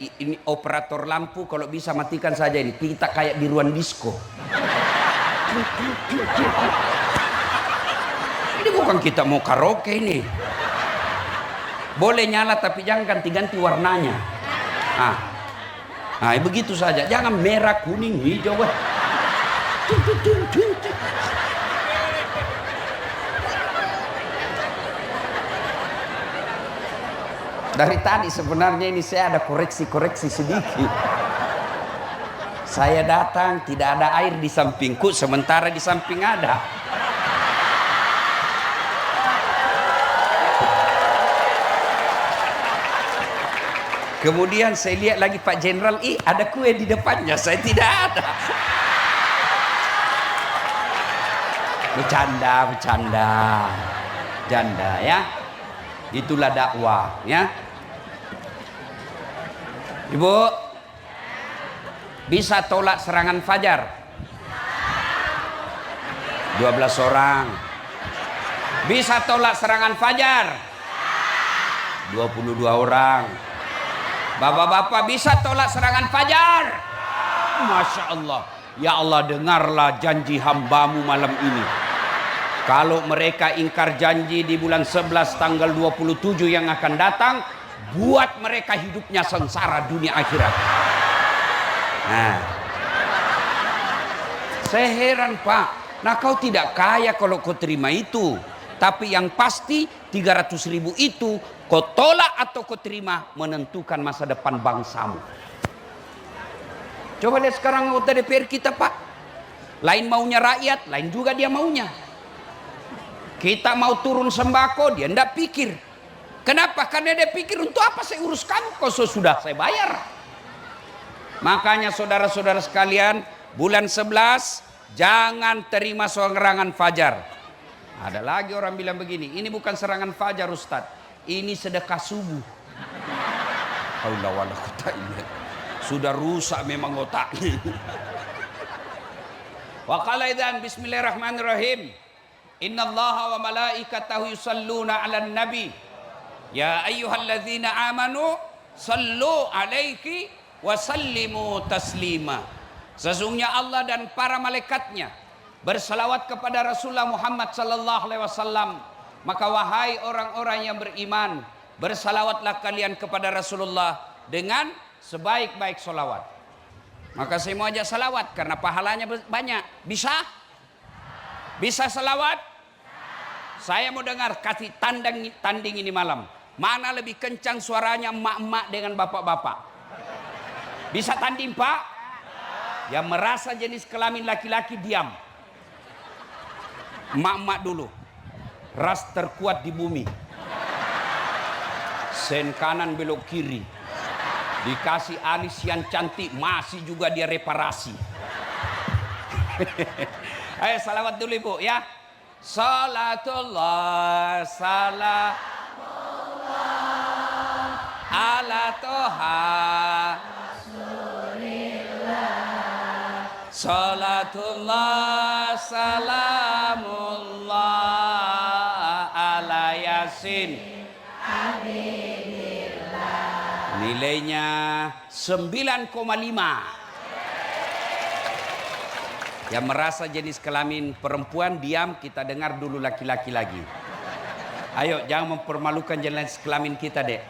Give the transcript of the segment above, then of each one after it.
Ini operator lampu, kalau bisa matikan saja ini. Kita kayak di ruang disko. Ini bukan kita mau karaoke ini. Boleh nyala tapi jangan ganti-ganti warnanya. Nah, begitu saja. Jangan merah, kuning, hijau. Dari tadi sebenarnya ini saya ada koreksi-koreksi sedikit. Saya datang tidak ada air di sampingku, sementara di samping ada. Kemudian saya lihat lagi Pak Jenderal, ada kue di depannya, saya tidak ada. Bercanda ya. Itulah dakwah ya. Ibu bisa tolak serangan fajar? 12 orang. Bisa tolak serangan fajar? 22 orang. Bapak-bapak bisa tolak serangan fajar? Masya Allah. Ya Allah, dengarlah janji hambamu malam ini. Kalau mereka ingkar janji di bulan 11 tanggal 27 yang akan datang, buat mereka hidupnya sengsara dunia akhirat. Nah, saya heran Pak. Nah, kau tidak kaya kalau kau terima itu. Tapi yang pasti 300.000 itu kau tolak atau kau terima menentukan masa depan bangsamu. Coba lihat sekarang anggota DPR kita Pak. Lain maunya rakyat, lain juga dia maunya. Kita mau turun sembako, dia tidak pikir. Kenapa? Karena dia pikir untuk apa saya urus kamu, kok sudah saya bayar. Makanya saudara-saudara sekalian, bulan 11 jangan terima serangan fajar. Ada lagi orang bilang begini, ini bukan serangan fajar Ustaz, ini sedekah subuh. Sudah rusak memang otaknya. Wa qala idzan bismillahirrahmanirrahim. Innallaha wa malaikatahu yusalluna 'alan nabi. Ya ayyuhalladzina amanu sallu 'alaihi wa sallimu taslima. Sesungguhnya Allah dan para malaikatnya bersalawat kepada Rasulullah Muhammad sallallahu alaihi wasallam. Maka wahai orang-orang yang beriman, bersalawatlah kalian kepada Rasulullah dengan sebaik-baik salawat. Maka saya mau ajak salawat karena pahalanya banyak. Bisa? Bisa salawat? Saya mau dengar, kasih tanding ini malam. Mana lebih kencang suaranya emak-emak dengan bapak-bapak? Bisa tanding Pak? Yang merasa jenis kelamin laki-laki diam. Emak-emak dulu. Ras terkuat di bumi. Sen kanan belok kiri. Dikasih alis yang cantik, masih juga dia reparasi. Ayo salawat dulu Ibu ya. Salatullah salamullah ala toha Rasulillah. Salatullah salamullah ala Yasin Habibillah. Nilainya 9,5. Yang merasa jenis kelamin perempuan diam, kita dengar dulu laki-laki lagi. Ayo, jangan mempermalukan jenis kelamin kita, Dek.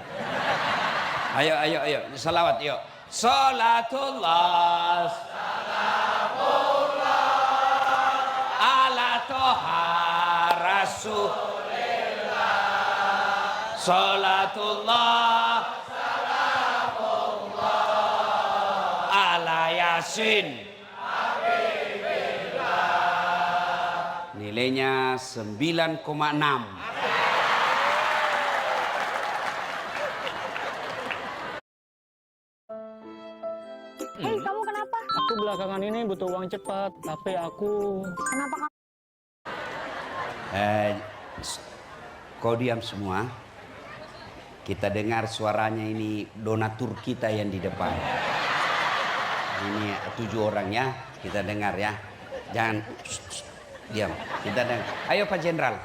Ayo. Salawat, yuk. Salatullah salamullah ala toha Rasulillah. Salatullah salamullah ala Yasin. Nilainya 9,6. Hei, kamu kenapa? Aku belakangan ini butuh uang cepat, tapi aku... Kenapa kamu? Kau diam semua. Kita dengar suaranya ini donatur kita yang di depan. Ini 7 orang ya, kita dengar ya. Jangan... Diam, kita dengar. Ayo Pak Jenderal.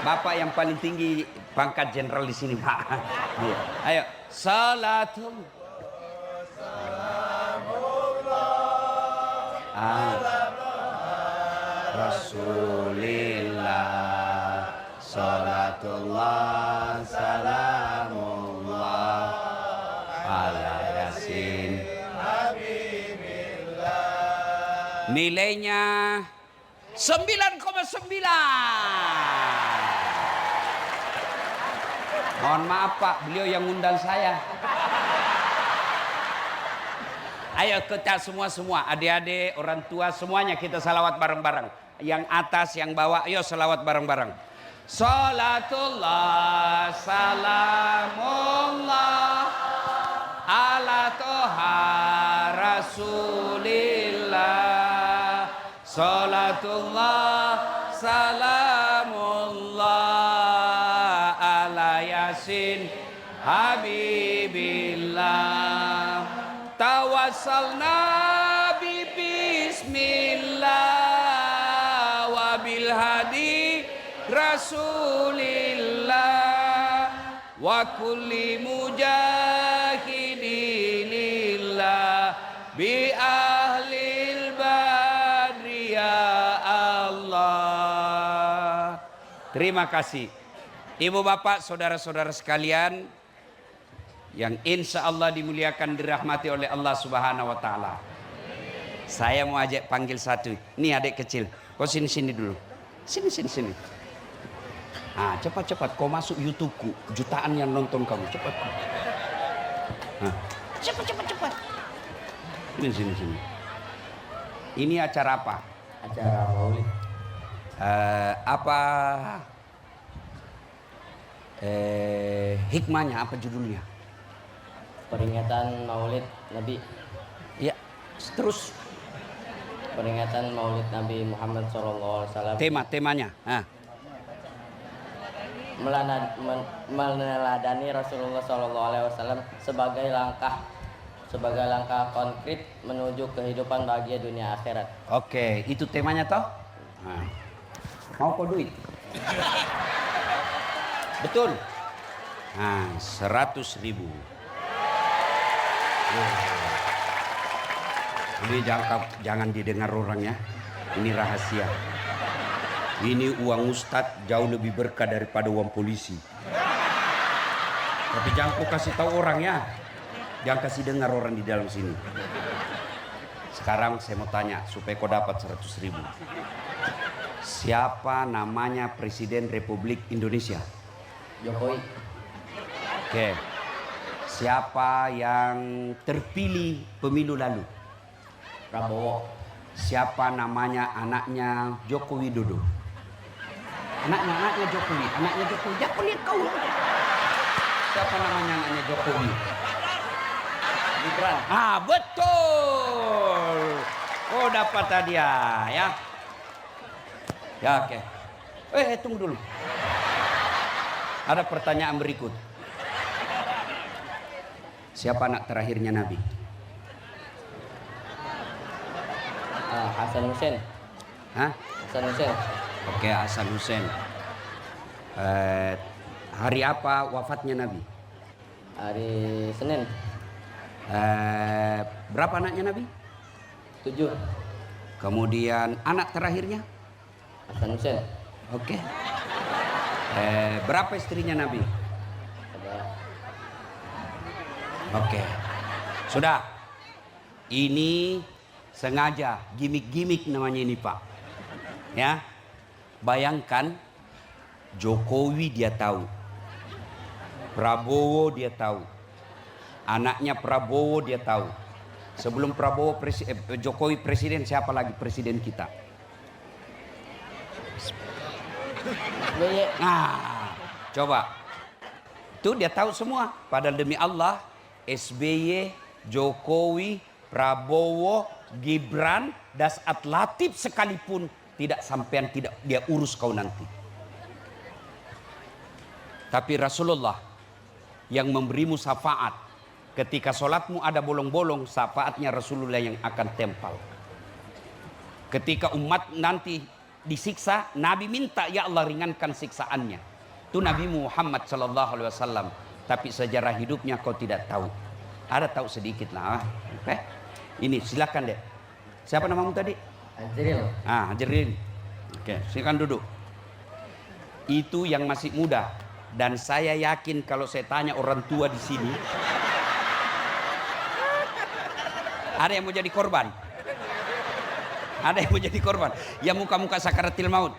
Bapak yang paling tinggi pangkat jenderal di sini Pak. Ayo, salatul Rasulillah, salatullah, salamullah, ala yasin. Nilainya 9,9. Mohon maaf Pak, beliau yang ngundang saya. Ayo kita semua, adik-adik, orang tua, semuanya kita salawat bareng-bareng. Yang atas, yang bawah, ayo salawat bareng-bareng. Salatullah, salamullah, ala toha rasulillah. Salatullah, salamullah, ala yasin habibillah. Tawassalna bi bismillah wa bil hadi rasulillah wa kulli mujahidinillah bi ahlil badri ya Allah. Terima kasih Ibu Bapak, saudara-saudara sekalian yang insya Allah dimuliakan, dirahmati oleh Allah Subhanahu wa Ta'ala. Saya mau ajak panggil satu. Ini adik kecil. Kau sini dulu. Sini. Ah, cepat. Kau masuk YouTubeku. Jutaan yang nonton kamu. Cepat. Ah. Cepat. Sini. Ini acara apa? Acara maulid. Hikmahnya apa judulnya? Peringatan Maulid Nabi. Ya, terus Peringatan Maulid Nabi Muhammad SAW. temanya. Meneladani Rasulullah SAW sebagai langkah konkret menuju kehidupan bahagia dunia akhirat. Oke, itu temanya toh? Nah. Mau kau duit? Betul. Nah, 100.000. Ini jangan didengar orang ya. Ini rahasia. Ini uang ustadz jauh lebih berkah daripada uang polisi. Tapi jangan kau kasih tahu orang ya. Jangan kasih dengar orang di dalam sini. Sekarang saya mau tanya supaya kau dapat 100.000. Siapa namanya Presiden Republik Indonesia? Jokowi. Oke. Siapa yang terpilih pemilu lalu? Prabowo. Siapa namanya anaknya Joko Widodo? Anaknya Jokowi. Jangan lihat kau. Siapa namanya anaknya Jokowi? Gibran. Ah, betul. Oh, dapat hadiah ya. Ya, oke. Tunggu dulu. Ada pertanyaan berikut. Siapa anak terakhirnya Nabi? Hasan Hussein. Hah? Hasan Hussein. Oke, Hasan Hussein. Hari apa wafatnya Nabi? Hari Senin. Berapa anaknya Nabi? 7. Kemudian anak terakhirnya? Hasan Hussein. Oke. Berapa istrinya Nabi? Ada. Oke. Sudah. Ini sengaja gimmick namanya ini Pak. Ya. Bayangkan Jokowi dia tahu. Prabowo dia tahu. Anaknya Prabowo dia tahu. Sebelum Jokowi presiden, siapa lagi presiden kita? Nah, coba. Itu dia tahu semua. Padahal demi Allah, SBY, Jokowi, Prabowo, Gibran, Dasat Latif sekalipun tidak sampean tidak dia urus kau nanti. Tapi Rasulullah yang memberimu syafaat ketika sholatmu ada bolong-bolong, syafaatnya Rasulullah yang akan tempel. Ketika umat nanti disiksa, Nabi minta ya Allah ringankan siksaannya. Itu Nabi Muhammad SAW. Tapi sejarah hidupnya kau tidak tahu. Ada tahu sedikit lah. Oke. Ini silakan deh. Siapa namamu tadi? Azril. Hajirin. Oke, silakan duduk. Itu yang masih muda, dan saya yakin kalau saya tanya orang tua di sini, ada yang mau jadi korban. Ada yang mau jadi korban. Ya muka-muka sakaratil maut.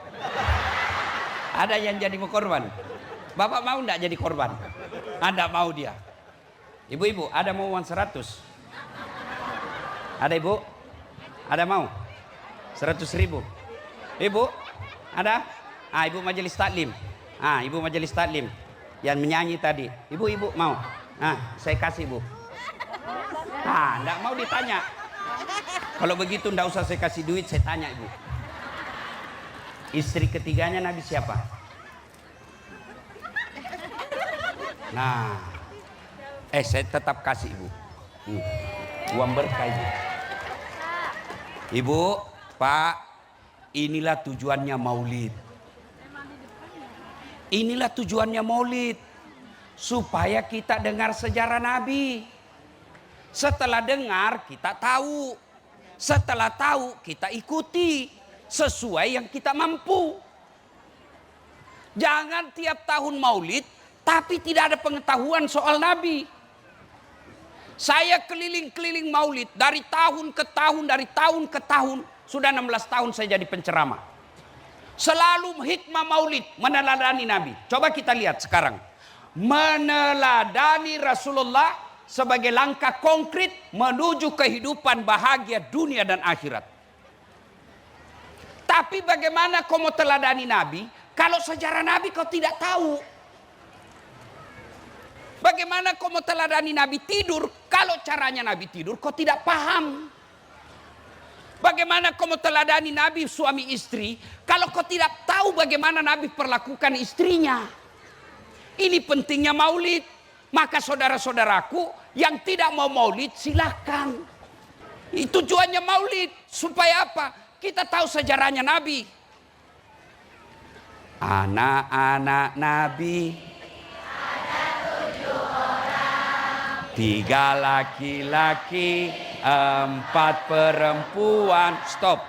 Ada yang jadi mau korban. Bapak mau enggak jadi korban? Anda mau dia. Ibu-ibu, ada mau uang 100? Ada ibu? Ada mau? 100.000. Ibu? Ada? Ibu majelis taklim. Ibu majelis taklim yang menyanyi tadi. Ibu mau? Saya kasih ibu. Enggak mau ditanya. Kalau begitu enggak usah saya kasih duit, saya tanya ibu. Istri ketiganya Nabi siapa? Saya tetap kasih ibu. Uang berkah ibu. Ibu, Pak, inilah tujuannya maulid. Inilah tujuannya maulid. Supaya kita dengar sejarah Nabi. Setelah dengar kita tahu. Setelah tahu kita ikuti. Sesuai yang kita mampu. Jangan tiap tahun maulid tapi tidak ada pengetahuan soal Nabi. Saya keliling-keliling maulid dari tahun ke tahun, dari tahun ke tahun. Sudah 16 tahun saya jadi penceramah. Selalu hikmah maulid meneladani Nabi. Coba kita lihat sekarang. Meneladani Rasulullah sebagai langkah konkret menuju kehidupan bahagia dunia dan akhirat. Tapi bagaimana kau mau teladani Nabi kalau sejarah Nabi kau tidak tahu? Bagaimana kau mau teladani Nabi tidur kalau caranya Nabi tidur kau tidak paham? Bagaimana kau mau teladani Nabi suami istri kalau kau tidak tahu bagaimana Nabi perlakukan istrinya? Ini pentingnya maulid. Maka saudara-saudaraku yang tidak mau maulid silakan. Itu tujuannya maulid. Supaya apa? Kita tahu sejarahnya Nabi. Anak-anak Nabi. Ada 7 orang. 3 laki-laki, 4 perempuan. Stop.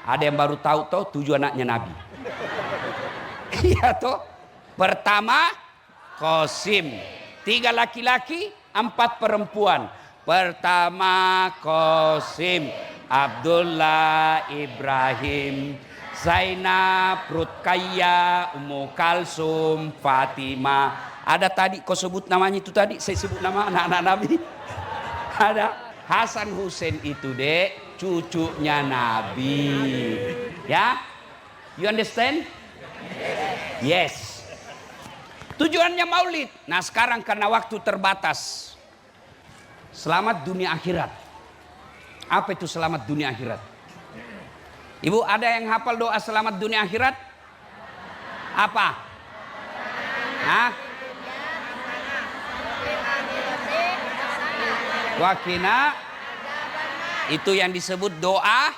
Ada yang baru tahu toh 7 anaknya Nabi. Iya toh. Pertama Qasim. 3 laki-laki, 4 perempuan. Pertama Qasim, Abdullah, Ibrahim, Zainab, Ruqayyah, Ummu Kalsum, Fatimah. Ada tadi kau sebut namanya itu tadi, saya sebut nama anak-anak Nabi. Ada Hasan Hussein itu dek, cucunya Nabi. Ya? You understand? Yes. Tujuannya maulid. Nah sekarang karena waktu terbatas. Selamat dunia akhirat. Apa itu selamat dunia akhirat? Ibu ada yang hafal doa selamat dunia akhirat? Apa? Wakina. Itu yang disebut doa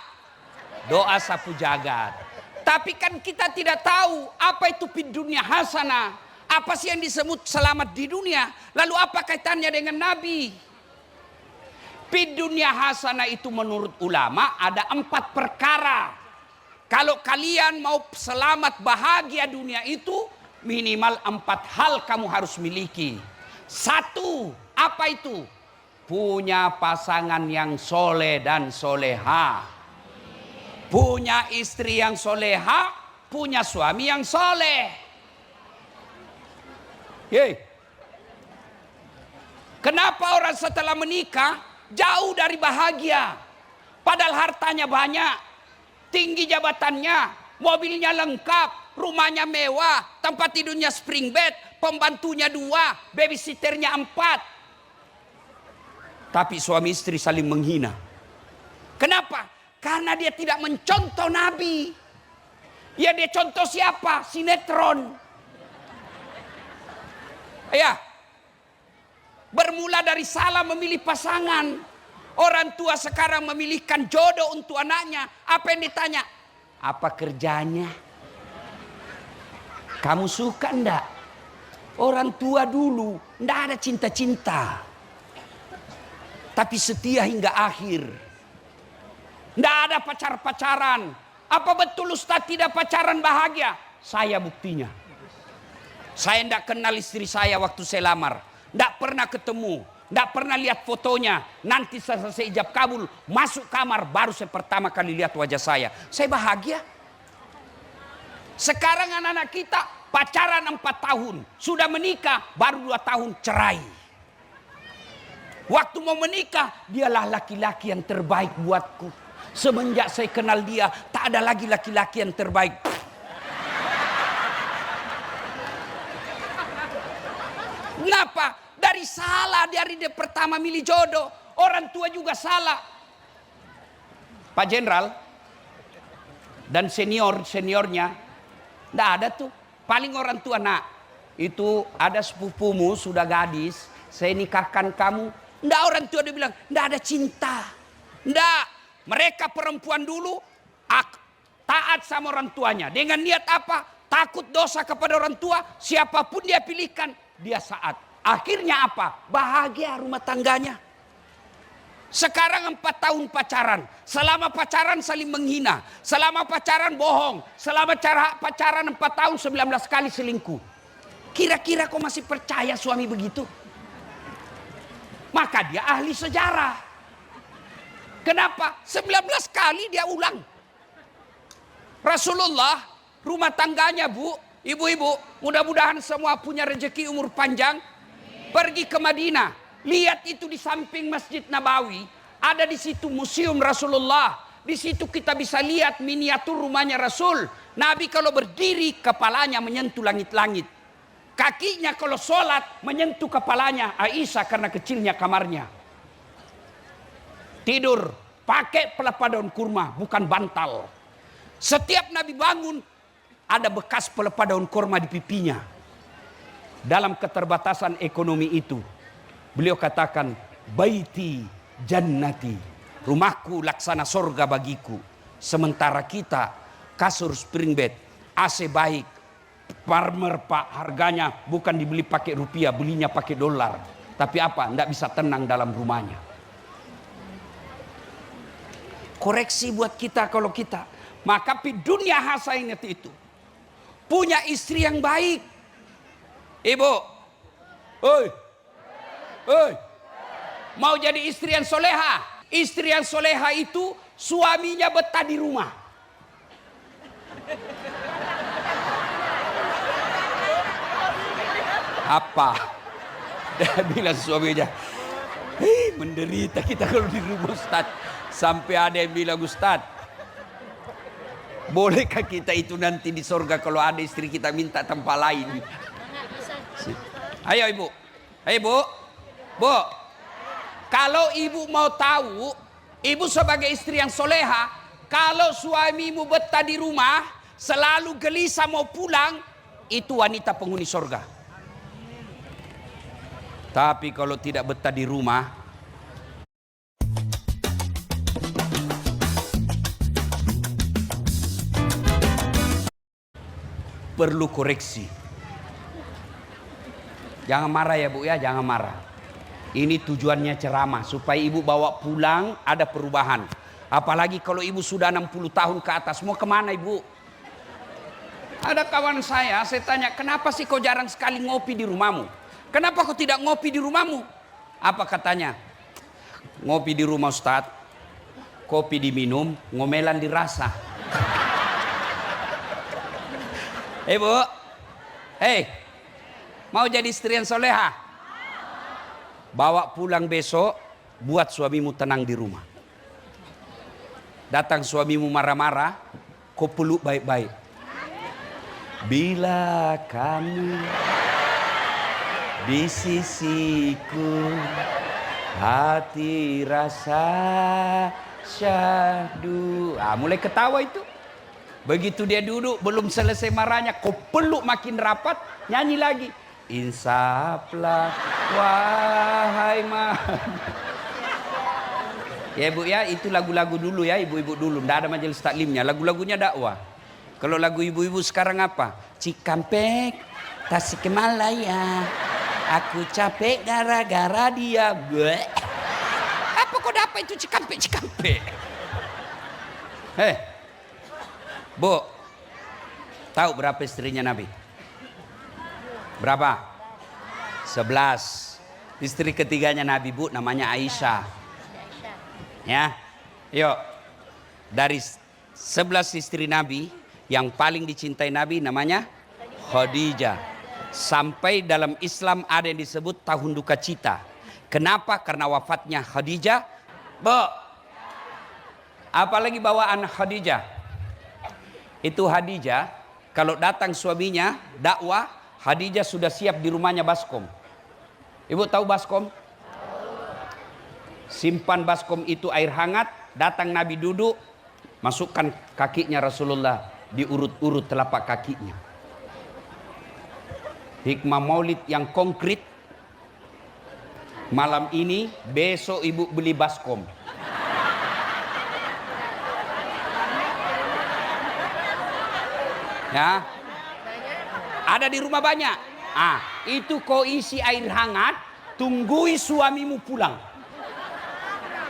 sapu jagat. Tapi kan kita tidak tahu apa itu fid dunia hasanah. Apa sih yang disebut selamat di dunia? Lalu apa kaitannya dengan Nabi? Fid dunia hasanah itu menurut ulama ada 4 perkara. Kalau kalian mau selamat bahagia dunia itu minimal 4 hal kamu harus miliki. 1, apa itu? Punya pasangan yang soleh dan soleha. Punya istri yang soleha, punya suami yang soleh. Yeay. Kenapa orang setelah menikah jauh dari bahagia? Padahal hartanya banyak, tinggi jabatannya, mobilnya lengkap, rumahnya mewah, tempat tidurnya spring bed, pembantunya 2, babysitternya 4. Tapi suami istri saling menghina. Kenapa? Karena dia tidak mencontoh Nabi. Ya dia contoh siapa? Sinetron. Ya. Bermula dari salah memilih pasangan. Orang tua sekarang memilihkan jodoh untuk anaknya. Apa yang ditanya? Apa kerjanya? Kamu suka enggak? Orang tua dulu enggak ada cinta-cinta. tapi setia hingga akhir. Tidak ada pacar-pacaran. Apa betul Ustaz tidak pacaran bahagia? Saya buktinya. Saya tidak kenal istri saya waktu saya lamar. Tidak pernah ketemu. Tidak pernah lihat fotonya. Nanti selesai ijab kabul, masuk kamar, baru saya pertama kali lihat wajah saya. Saya bahagia. Sekarang anak-anak kita pacaran 4 tahun. Sudah menikah, baru 2 tahun cerai. Waktu mau menikah, dialah laki-laki yang terbaik buatku. Semenjak saya kenal dia, tak ada lagi laki-laki yang terbaik. Kenapa? Dari salah, dari dia pertama milih jodoh. Orang tua juga salah. Pak Jenderal dan seniornya, tidak ada tuh. Paling orang tua, nak, itu ada sepupumu sudah gadis, saya nikahkan kamu. Tidak, orang tua dia bilang, tidak ada cinta. Tidak. Mereka perempuan dulu taat sama orang tuanya. Dengan niat apa? Takut dosa kepada orang tua. Siapapun dia pilihkan, dia saat. Akhirnya apa? Bahagia rumah tangganya. Sekarang 4 tahun pacaran. Selama pacaran saling menghina. Selama pacaran bohong. Selama pacaran 4 tahun 19 kali selingkuh. Kira-kira kau masih percaya suami begitu? Maka dia ahli sejarah. Kenapa? 19 kali dia ulang. Rasulullah, rumah tangganya bu, ibu-ibu, mudah-mudahan semua punya rezeki umur panjang. Pergi ke Madinah, lihat itu di samping Masjid Nabawi, ada di situ museum Rasulullah. Di situ kita bisa lihat miniatur rumahnya Rasul. Nabi kalau berdiri, kepalanya menyentuh langit-langit. Kakinya kalau sholat, menyentuh kepalanya Aisyah karena kecilnya kamarnya. Tidur pakai pelepah daun kurma, bukan bantal. Setiap Nabi bangun, ada bekas pelepah daun kurma di pipinya. Dalam keterbatasan ekonomi itu, beliau katakan, baiti jannati, rumahku laksana sorga bagiku. Sementara kita, kasur spring bed, AC baik, farmer pak, harganya bukan dibeli pakai rupiah, belinya pakai dolar. Tapi apa? Tidak bisa tenang dalam rumahnya. Koreksi buat kita kalau kita. Maka di dunia hasanah itu. Punya istri yang baik. Ibu. Oi. Mau jadi istri yang soleha. Istri yang soleha itu suaminya betah di rumah. Apa? Dia bilang suaminya. Hei, menderita kita kalau di rumah Ustaz. Sampai ada yang bilang, Ustaz, bolehkah kita itu nanti di sorga kalau ada istri kita minta tempat lain? Ayo ibu. Ayo ibu. Bu. Kalau ibu mau tahu, ibu sebagai istri yang soleha, kalau suamimu betah di rumah, selalu gelisah mau pulang, itu wanita penghuni sorga. Tapi kalau tidak betah di rumah, perlu koreksi. Jangan marah ya bu ya, jangan marah. Ini tujuannya ceramah supaya ibu bawa pulang ada perubahan. Apalagi kalau ibu sudah 60 tahun ke atas, mau kemana ibu? Ada kawan saya tanya, kenapa sih kau jarang sekali ngopi di rumahmu? Kenapa kau tidak ngopi di rumahmu? Apa katanya? Ngopi di rumah Ustaz, kopi diminum, ngomelan dirasa. Bu, mau jadi istri yang soleha? Bawa pulang besok, buat suamimu tenang di rumah. Datang suamimu marah-marah, kau peluk baik-baik. Bila kamu di sisiku, hati rasa syahdu. Mulai ketawa itu. Begitu dia duduk, belum selesai marahnya, kau peluk makin rapat, nyanyi lagi. Insaflah wahai Ya ibu ya, itu lagu-lagu dulu ya, ibu-ibu dulu. Tidak ada majelis taklimnya, lagu-lagunya dakwah. Kalau lagu ibu-ibu sekarang apa? Cikampek, Tasikmalaya, aku capek gara-gara dia. dapat itu Cikampek. Bu, tahu berapa istrinya Nabi? Berapa? 11. Istri ketiganya Nabi, Bu, namanya Aisyah. Ya, yuk. Dari 11 istri Nabi, yang paling dicintai Nabi namanya Khadijah. Sampai dalam Islam ada yang disebut tahun duka cita. Kenapa? Karena wafatnya Khadijah. Bu, apalagi bawaan Khadijah. Itu Khadijah, kalau datang suaminya dakwah, Khadijah sudah siap di rumahnya baskom. Ibu tahu baskom? Simpan baskom itu air hangat, datang Nabi duduk, masukkan kakinya Rasulullah, diurut-urut telapak kakinya. Hikmah maulid yang konkret. Malam ini, besok ibu beli baskom. Ya, ada di rumah banyak. Itu kau isi air hangat, tunggui suamimu pulang.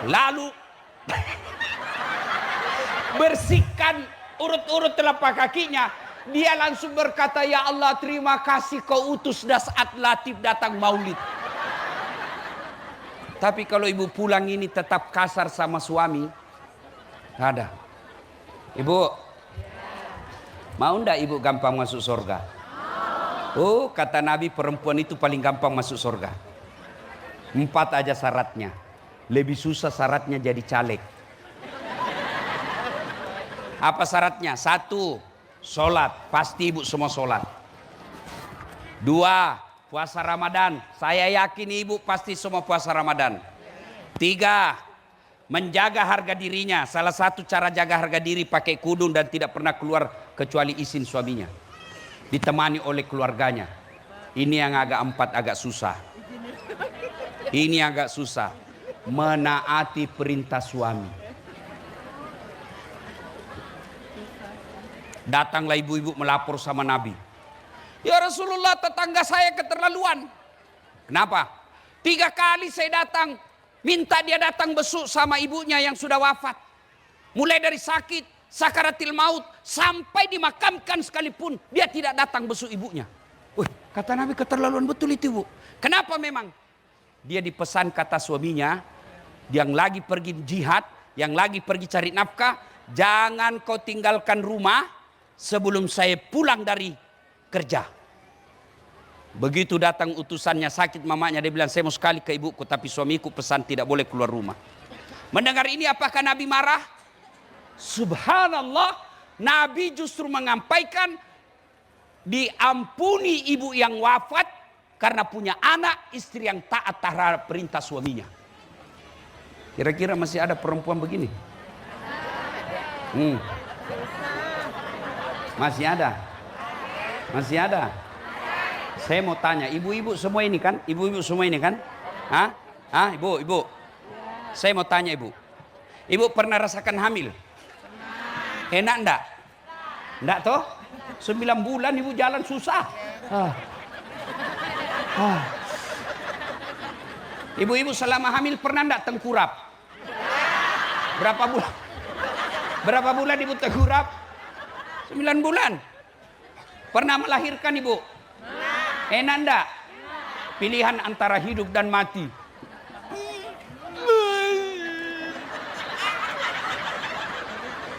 Lalu bersihkan urut-urut telapak kakinya. Dia langsung berkata, ya Allah terima kasih kau utus Das'at Latif datang maulid. Tapi kalau ibu pulang ini tetap kasar sama suami, nggak ada. Ibu, mau ndak ibu gampang masuk surga? Oh, kata Nabi perempuan itu paling gampang masuk surga. 4 aja syaratnya. Lebih susah syaratnya jadi caleg. Apa syaratnya? 1, sholat. Pasti ibu semua sholat. 2, puasa Ramadan. Saya yakin ibu pasti semua puasa Ramadan. 3, menjaga harga dirinya. Salah satu cara jaga harga diri pakai kudung dan tidak pernah keluar kecuali izin suaminya. Ditemani oleh keluarganya. Ini yang agak 4 agak susah. Ini agak susah. Menaati perintah suami. Datanglah ibu-ibu melapor sama Nabi. Ya Rasulullah, tetangga saya keterlaluan. Kenapa? 3 kali saya datang, minta dia datang besuk sama ibunya yang sudah wafat. Mulai dari sakit, sakaratil maut, sampai dimakamkan sekalipun dia tidak datang besuk ibunya. Kata Nabi keterlaluan betul itu, Bu. Kenapa memang? Dia dipesan kata suaminya, yang lagi pergi jihad, yang lagi pergi cari nafkah, jangan kau tinggalkan rumah sebelum saya pulang dari kerja. Begitu datang utusannya sakit mamanya, dia bilang saya mau sekali ke ibuku, tapi suamiku pesan tidak boleh keluar rumah. Mendengar ini apakah Nabi marah? Subhanallah, Nabi justru menyampaikan diampuni ibu yang wafat karena punya anak istri yang taat terhadap perintah suaminya. Kira-kira masih ada perempuan begini? Masih ada? Masih ada? Saya mau tanya, ibu-ibu semua ini kan? Ibu-ibu semua ini kan? Ibu-ibu? Saya mau tanya ibu. Ibu pernah rasakan hamil? Enak enggak? Enggak toh? 9 bulan ibu jalan susah. Ibu-ibu selama hamil pernah enggak tengkurap? Berapa bulan? Berapa bulan ibu tengkurap? 9 bulan. Pernah melahirkan ibu? Enak enggak? Pilihan antara hidup dan mati.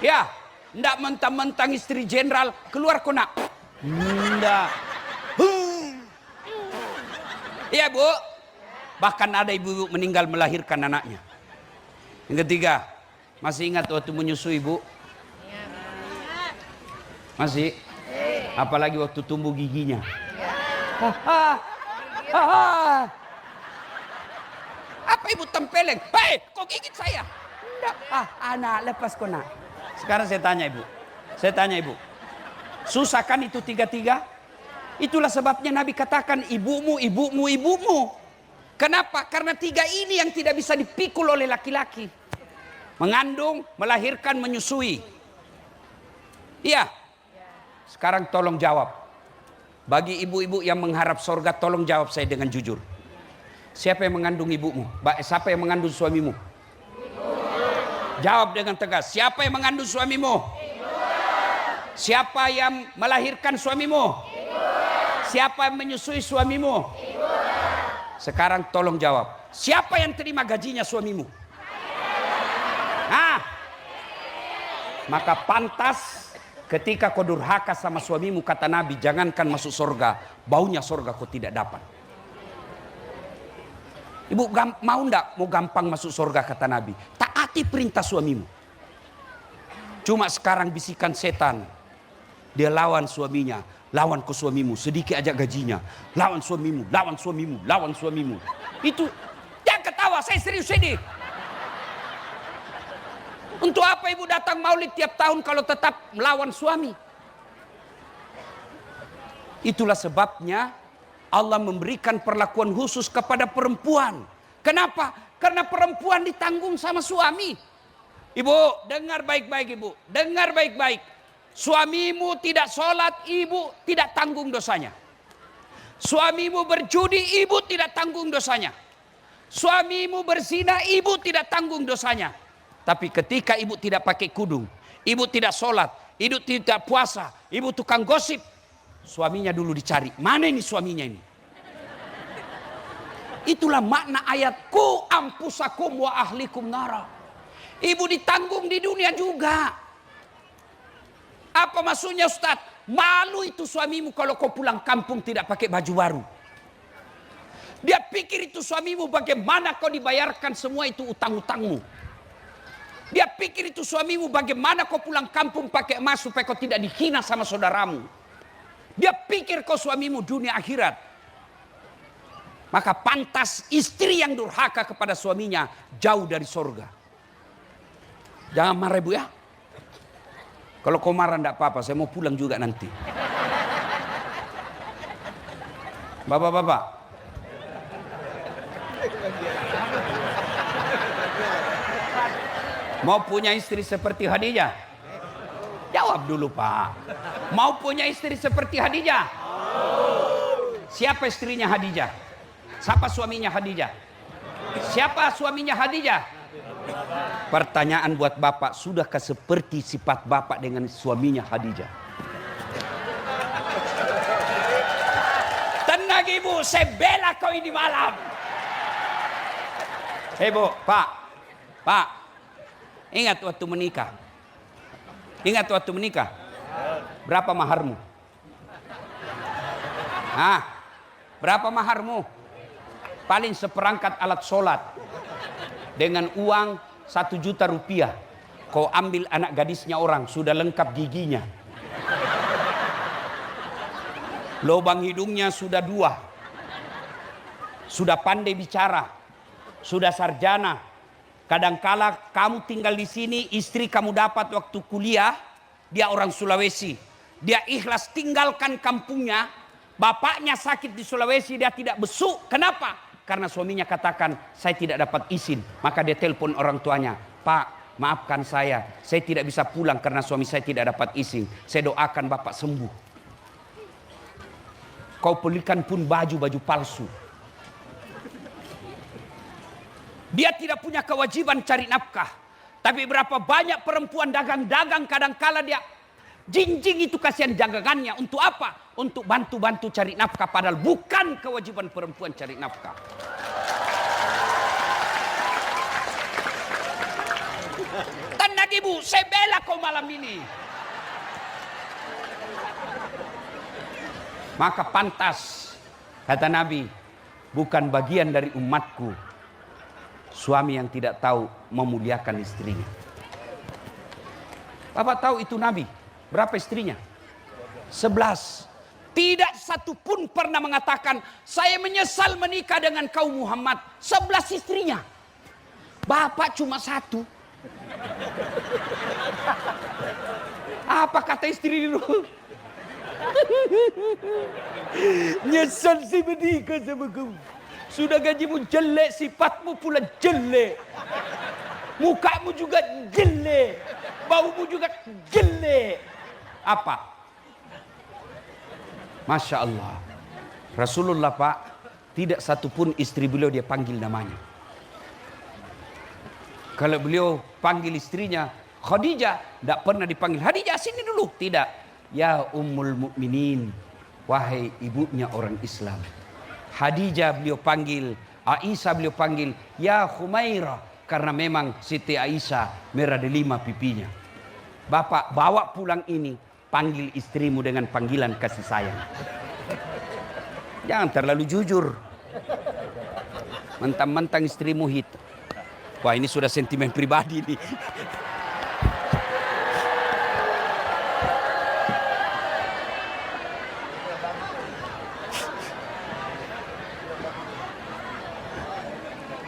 Ya. Ndak mentang-mentang istri jenderal keluar kona. Ndak. Iya Bu. Bahkan ada ibu-ibu meninggal melahirkan anaknya. Yang ketiga, masih ingat waktu menyusui Bu? Masih? Apalagi waktu tumbuh giginya. Apa ibu tempeleng? Hei, kok gigit saya? Ndak. Anak lepas kona. Sekarang saya tanya ibu, susah kan itu 3-3? Itulah sebabnya Nabi katakan ibumu. Kenapa? Karena 3 ini yang tidak bisa dipikul oleh laki-laki. Mengandung, melahirkan, menyusui. Iya. Sekarang tolong jawab. Bagi ibu-ibu yang mengharap surga, tolong jawab saya dengan jujur. Siapa yang mengandung ibumu? Siapa yang mengandung suamimu? Jawab dengan tegas. Siapa yang mengandung suamimu? Siapa yang melahirkan suamimu? Siapa yang menyusui suamimu? Sekarang tolong jawab. Siapa yang terima gajinya suamimu? Nah, maka pantas ketika kau durhaka sama suamimu, kata Nabi, jangankan masuk surga, baunya surga kau tidak dapat. Ibu mau ndak mau gampang masuk surga, kata Nabi? Taati perintah suamimu. Cuma sekarang bisikan setan, dia lawan suaminya, lawan ke suamimu, sedikit aja gajinya, lawan suamimu, lawan suamimu, lawan suamimu. Itu jangan ketawa, saya serius ini. Untuk apa ibu datang maulid tiap tahun kalau tetap melawan suami? Itulah sebabnya Allah memberikan perlakuan khusus kepada perempuan. Kenapa? Karena perempuan ditanggung sama suami. Ibu, dengar baik-baik ibu. Dengar baik-baik. Suamimu tidak sholat, ibu tidak tanggung dosanya. Suamimu berjudi, ibu tidak tanggung dosanya. Suamimu berzina, ibu tidak tanggung dosanya. Tapi ketika ibu tidak pakai kudung, ibu tidak sholat, ibu tidak puasa, ibu tukang gosip, suaminya dulu dicari. Mana ini suaminya ini? Itulah makna ayat ku ampusakum wa ahlikum nara. Ibu ditanggung di dunia juga. Apa maksudnya Ustaz? Malu itu suamimu kalau kau pulang kampung tidak pakai baju baru. Dia pikir itu suamimu bagaimana kau dibayarkan semua itu utang-utangmu. Dia pikir itu suamimu bagaimana kau pulang kampung pakai emas supaya kau tidak dihina sama saudaramu. Dia pikir kau suamimu dunia akhirat. Maka pantas istri yang durhaka kepada suaminya jauh dari surga. Jangan marah ibu ya. Kalau kau marah enggak apa-apa, saya mau pulang juga nanti. Bapak-bapak. Mau punya istri seperti Khadijah? Jawab dulu Pak. Mau punya istri seperti Khadijah? Siapa istrinya Khadijah? Siapa suaminya Khadijah? Siapa suaminya Khadijah? Pertanyaan buat bapak, sudahkah seperti sifat bapak dengan suaminya Khadijah? Tenang ibu, saya bela kau ini malam. Hei bu, Pak, ingat waktu menikah? Ingat waktu menikah? Berapa maharmu? Berapa maharmu? Paling seperangkat alat sholat. Dengan uang 1 juta rupiah. Kau ambil anak gadisnya orang, sudah lengkap giginya. Lubang hidungnya sudah 2. Sudah pandai bicara. Sudah sarjana. Kadangkala kamu tinggal di sini, istri kamu dapat waktu kuliah, dia orang Sulawesi. Dia ikhlas tinggalkan kampungnya. Bapaknya sakit di Sulawesi, dia tidak besuk. Kenapa? Karena suaminya katakan, saya tidak dapat izin. Maka dia telepon orang tuanya, Pak, maafkan saya tidak bisa pulang karena suami saya tidak dapat izin. Saya doakan bapak sembuh. Kau belikan pun baju palsu. Dia tidak punya kewajiban cari nafkah. Tapi berapa banyak perempuan dagang-dagang kadangkala dia jinjing itu kasihan dagangannya. Untuk apa? Untuk bantu-bantu cari nafkah. Padahal bukan kewajiban perempuan cari nafkah. Tenang ibu, saya bela kau malam ini. Maka pantas, kata Nabi, bukan bagian dari umatku suami yang tidak tahu memuliakan istrinya. Bapak tahu itu Nabi, berapa istrinya? 11. Tidak satu pun pernah mengatakan, saya menyesal menikah dengan kau Muhammad. 11 istrinya. Bapak cuma 1. Apa kata istri dulu? Nyesal sih menikah sama kamu. Sudah gajimu jelek, sifatmu pula jelek. Mukamu juga jelek. Baumu juga jelek. Apa? Masya Allah. Rasulullah Pak, tidak satupun istri beliau dia panggil namanya. Kalau beliau panggil istrinya Khadijah, tidak pernah dipanggil Khadijah sini dulu. Tidak. Ya Ummul Mukminin, wahai ibunya orang Islam. Khadijah beliau panggil, Aisyah beliau panggil ya Khumairah, karena memang Siti Aisyah merah delima pipinya. Bapak bawa pulang ini, panggil istrimu dengan panggilan kasih sayang. Jangan terlalu jujur. Mentang-mentang istrimu hit. Wah, ini sudah sentimen pribadi nih.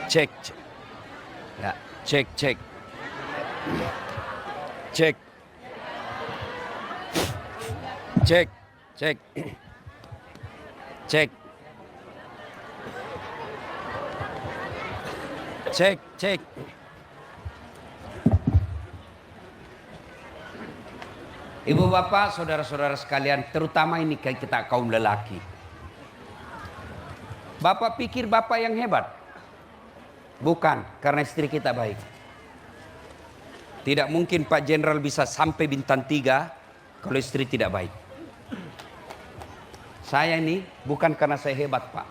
Cek, cek. Ya, cek, cek. Cek. Cek, cek. Cek. Cek, cek. Ibu bapak, saudara-saudara sekalian, terutama ini kita kaum lelaki. Bapak pikir bapak yang hebat? Bukan, karena istri kita baik. Tidak mungkin Pak Jenderal bisa sampai bintang 3 kalau istri tidak baik. Saya ini bukan karena saya hebat Pak,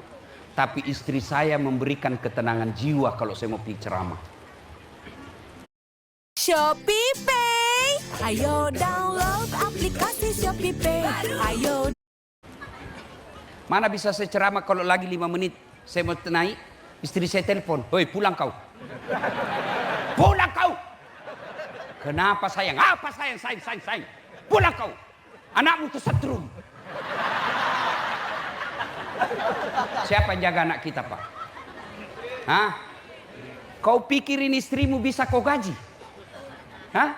tapi istri saya memberikan ketenangan jiwa kalau saya mau pergi ceramah. Shopee Pay, ayo download aplikasi Shopee Pay, ayo. Mana bisa saya ceramah kalau lagi 5 menit saya mau naik, istri saya telepon, "Hoi, pulang kau." Pulang kau. Kenapa sayang? Apa sayang? Sayang. Pulang kau. Anakmu kesetrum. Siapa yang jaga anak kita, Pak? Hah? Kau pikirin istrimu bisa kau gaji? Hah?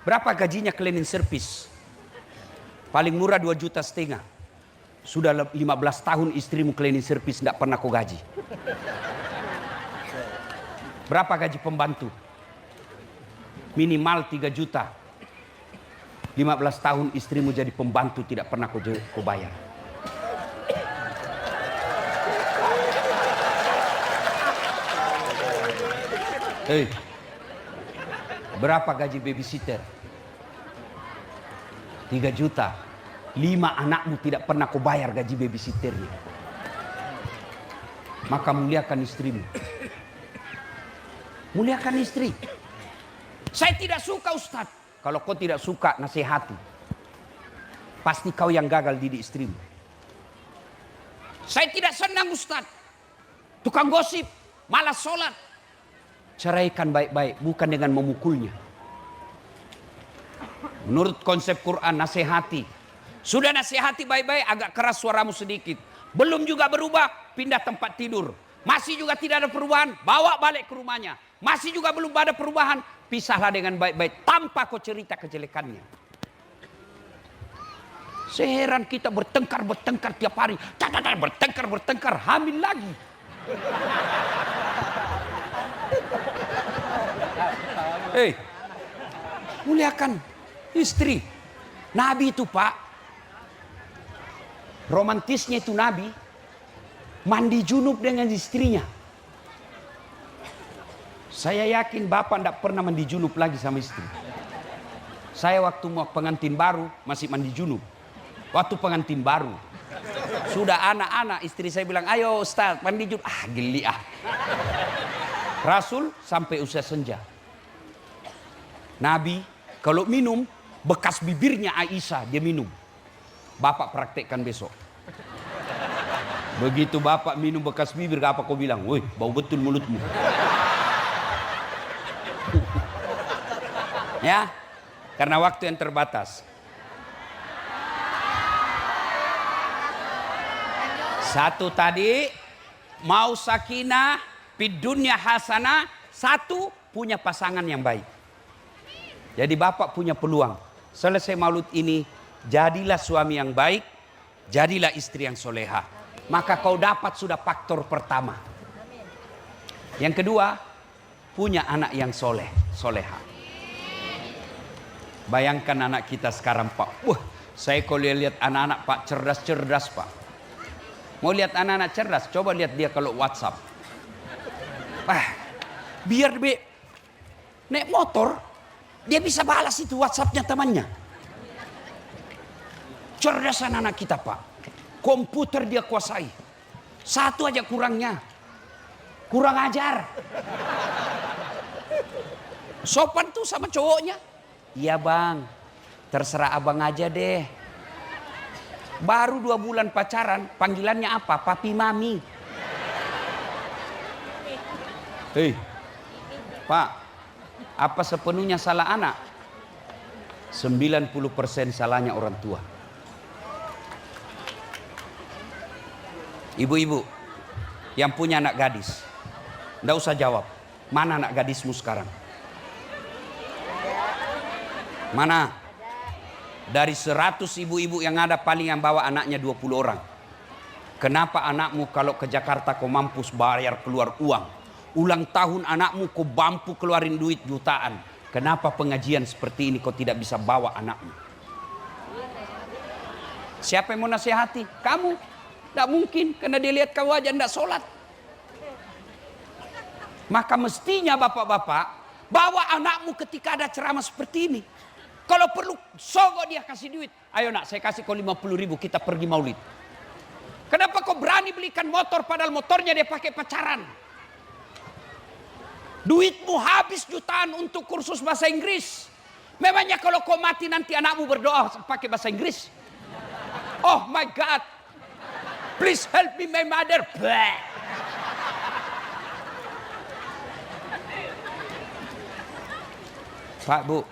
Berapa gajinya cleaning service? Paling murah 2,5 juta. Sudah 15 tahun istrimu cleaning service tidak pernah kau gaji. Berapa gaji pembantu? Minimal 3 juta. 15 tahun istrimu jadi pembantu tidak pernah kau bayar. Hei, berapa gaji babysitter? 3 juta. 5 anakmu tidak pernah kau bayar gaji babysitternya. Maka muliakan istrimu. Muliakan istri. Saya tidak suka Ustaz. Kalau kau tidak suka, nasihati. Pasti kau yang gagal didik istrimu. Saya tidak senang Ustaz. Tukang gosip, malas sholat. Ceraikan baik-baik, bukan dengan memukulnya. Menurut konsep Quran, nasihati. Sudah nasihati baik-baik, agak keras suaramu sedikit. Belum juga berubah, pindah tempat tidur. Masih juga tidak ada perubahan, bawa balik ke rumahnya. Masih juga belum ada perubahan, pisahlah dengan baik-baik tanpa kau cerita kejelekannya. Seheran kita bertengkar tiap hari. Bertengkar, hamil lagi. Hei, muliakan istri. Nabi itu Pak, romantisnya itu Nabi, mandi junub dengan istrinya. Saya yakin Bapak tidak pernah mandi junub lagi sama istri. Saya waktu mau pengantin baru masih mandi junub. Waktu pengantin baru. Sudah anak-anak istri saya bilang, "Ayo Ustaz mandi junub." Geli ah. Rasul sampai usia senja. Nabi kalau minum bekas bibirnya Aisyah dia minum. Bapak praktekkan besok. Begitu Bapak minum bekas bibir, apa kau bilang? "Woi, bau betul mulutmu." Ya, karena waktu yang terbatas. Satu tadi, mau sakinah, fid dunya hasanah. Satu, punya pasangan yang baik. Jadi Bapak punya peluang. Selesai maulud ini, jadilah suami yang baik, jadilah istri yang soleha. Maka kau dapat sudah faktor pertama. Yang kedua, punya anak yang soleha. Bayangkan anak kita sekarang Pak. Saya kalau lihat anak-anak Pak cerdas Pak. Mau lihat anak-anak cerdas? Coba lihat dia kalau WhatsApp. Biar naik motor, dia bisa balas itu WhatsApp-nya temannya. Cerdasan anak kita, Pak. Komputer dia kuasai. Satu aja kurangnya. Kurang ajar. Sopan tuh sama cowoknya. Iya bang, terserah abang aja deh. Baru 2 bulan pacaran, panggilannya apa? Papi mami. Hei, Pak, apa sepenuhnya salah anak? 90% salahnya orang tua. Ibu-ibu yang punya anak gadis, nggak usah jawab. Mana anak gadismu sekarang? Mana? Dari 100 ibu-ibu yang ada paling yang bawa anaknya 20 orang. Kenapa anakmu kalau ke Jakarta kau mampus bayar keluar uang? Ulang tahun anakmu kau mampu keluarin duit jutaan. Kenapa pengajian seperti ini kau tidak bisa bawa anakmu? Siapa yang mau nasihati? Kamu. Tidak mungkin karena dia lihat kau aja tidak sholat. Maka mestinya bapak-bapak bawa anakmu ketika ada ceramah seperti ini. Kalau perlu sogok dia kasih duit. Ayo nak, saya kasih kau 50.000 kita pergi maulid. Kenapa kau berani belikan motor padahal motornya dia pakai pacaran? Duitmu habis jutaan untuk kursus bahasa Inggris. Memangnya kalau kau mati nanti anakmu berdoa pakai bahasa Inggris? Oh my God. Please help me my mother. Bleh. Pak, Bu,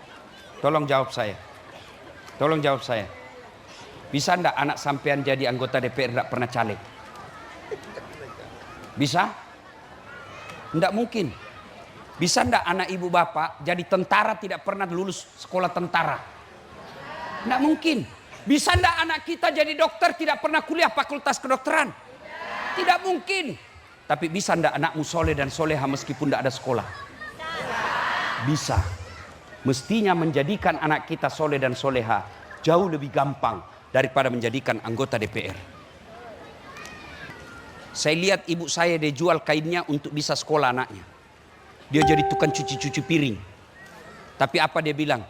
tolong jawab saya. Tolong jawab saya. Bisa enggak anak sampean jadi anggota DPR enggak pernah caleg? Bisa? Enggak mungkin. Bisa enggak anak ibu bapak jadi tentara tidak pernah lulus sekolah tentara? Enggak mungkin. Bisa enggak anak kita jadi dokter tidak pernah kuliah fakultas kedokteran? Tidak mungkin. Tapi bisa enggak anakmu soleh dan soleha meskipun enggak ada sekolah? Bisa. Mestinya menjadikan anak kita soleh dan soleha jauh lebih gampang daripada menjadikan anggota DPR. Saya lihat ibu saya dia jual kainnya untuk bisa sekolah anaknya. Dia jadi tukang cuci-cuci piring. Tapi apa dia bilang?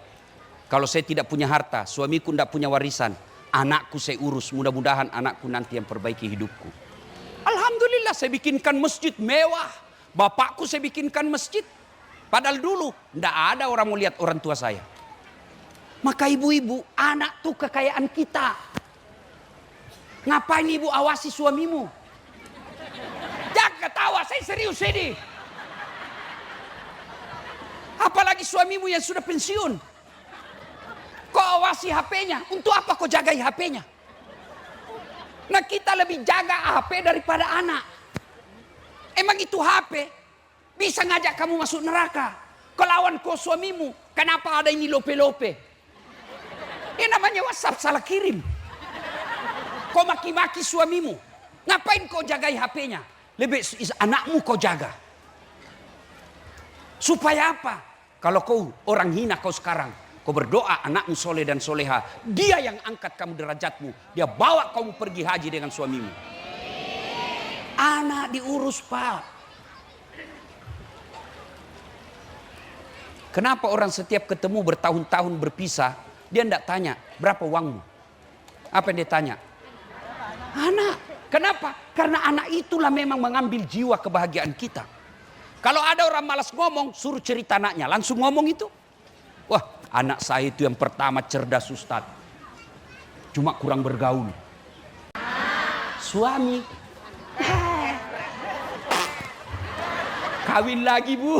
Kalau saya tidak punya harta, suamiku tidak punya warisan, anakku saya urus. Mudah-mudahan anakku nanti yang perbaiki hidupku. Alhamdulillah saya bikinkan masjid mewah. Bapakku saya bikinkan masjid. Padahal dulu tidak ada orang mau lihat orang tua saya. Maka ibu-ibu, anak tuh kekayaan kita. Ngapain ibu awasi suamimu? Jangan ketawa, saya serius ini. Apalagi suamimu yang sudah pensiun. Kau awasi HP-nya. Untuk apa kau jagai HP-nya? Nah kita lebih jaga HP daripada anak. Emang itu HP bisa ngajak kamu masuk neraka. Kau lawan kau suamimu. Kenapa ada ini lope-lope? Ini namanya WhatsApp salah kirim. Kau maki-maki suamimu. Ngapain kau jagai HP-nya? Lebih anakmu kau jaga. Supaya apa? Kalau kau orang hina kau sekarang, kau berdoa anakmu soleh dan soleha, dia yang angkat kamu derajatmu, dia bawa kamu pergi haji dengan suamimu. Anak diurus Pak. Kenapa orang setiap ketemu bertahun-tahun berpisah, dia tidak tanya berapa uangmu? Apa yang dia tanya? Anak. Kenapa? Karena anak itulah memang mengambil jiwa kebahagiaan kita. Kalau ada orang malas ngomong, suruh cerita anaknya. Langsung ngomong itu. Wah, anak saya itu yang pertama cerdas Ustadz. Cuma kurang bergaul. Suami. Kawin lagi Bu.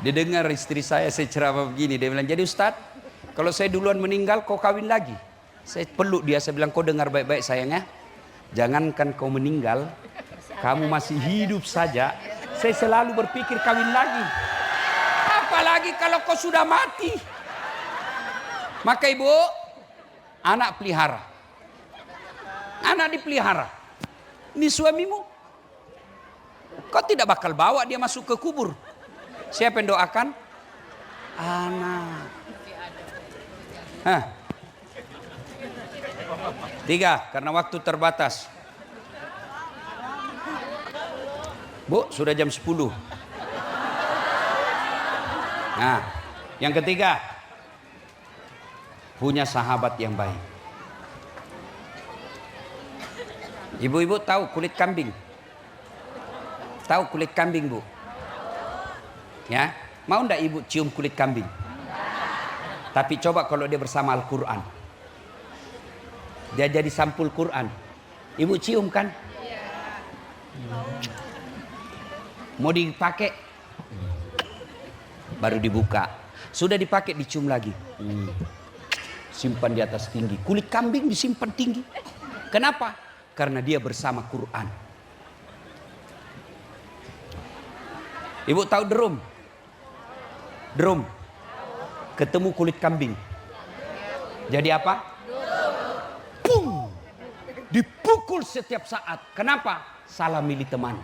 Dia dengar istri saya ceramah begini. Dia bilang, jadi Ustadz, kalau saya duluan meninggal, kau kawin lagi. Saya peluk dia, saya bilang, kau dengar baik-baik sayangnya. Jangankan kau meninggal, kamu masih hidup saja, saya selalu berpikir kawin lagi. Apalagi kalau kau sudah mati. Maka ibu, anak pelihara. Anak dipelihara. Ini suamimu. Kau tidak bakal bawa dia masuk ke kubur. Siapa yang doakan? Anak. Hah. 3, karena waktu terbatas. Bu, sudah jam 10. Nah, yang ketiga, punya sahabat yang baik. Ibu-ibu tahu kulit kambing? Tahu kulit kambing, Bu? Ya, mau ndak ibu cium kulit kambing? Tapi coba kalau dia bersama Al-Quran, dia jadi sampul Quran. Ibu cium kan? Mau dipakai, baru dibuka. Sudah dipakai, dicium lagi. Simpan di atas tinggi. Kulit kambing disimpan tinggi. Kenapa? Karena dia bersama Quran. Ibu tahu drum? Drum. Ketemu kulit kambing. Jadi apa? Pum! Dipukul setiap saat. Kenapa? Salah milih teman.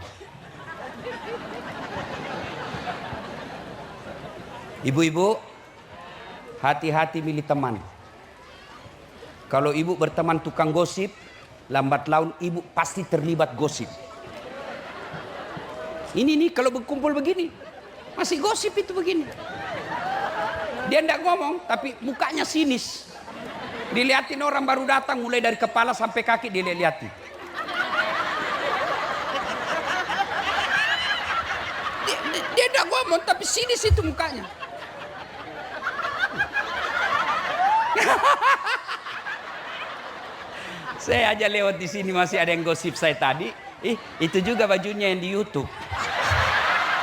Ibu-ibu, hati-hati milih teman. Kalau ibu berteman tukang gosip, lambat laun ibu pasti terlibat gosip. Ini nih kalau berkumpul begini, masih gosip itu begini. Dia enggak ngomong, tapi mukanya sinis. Dilihatin orang baru datang, mulai dari kepala sampai kaki dilihatin. Dia enggak ngomong, tapi sinis itu mukanya. Saya aja lewat di sini masih ada yang gosip saya tadi. Itu juga bajunya yang di YouTube.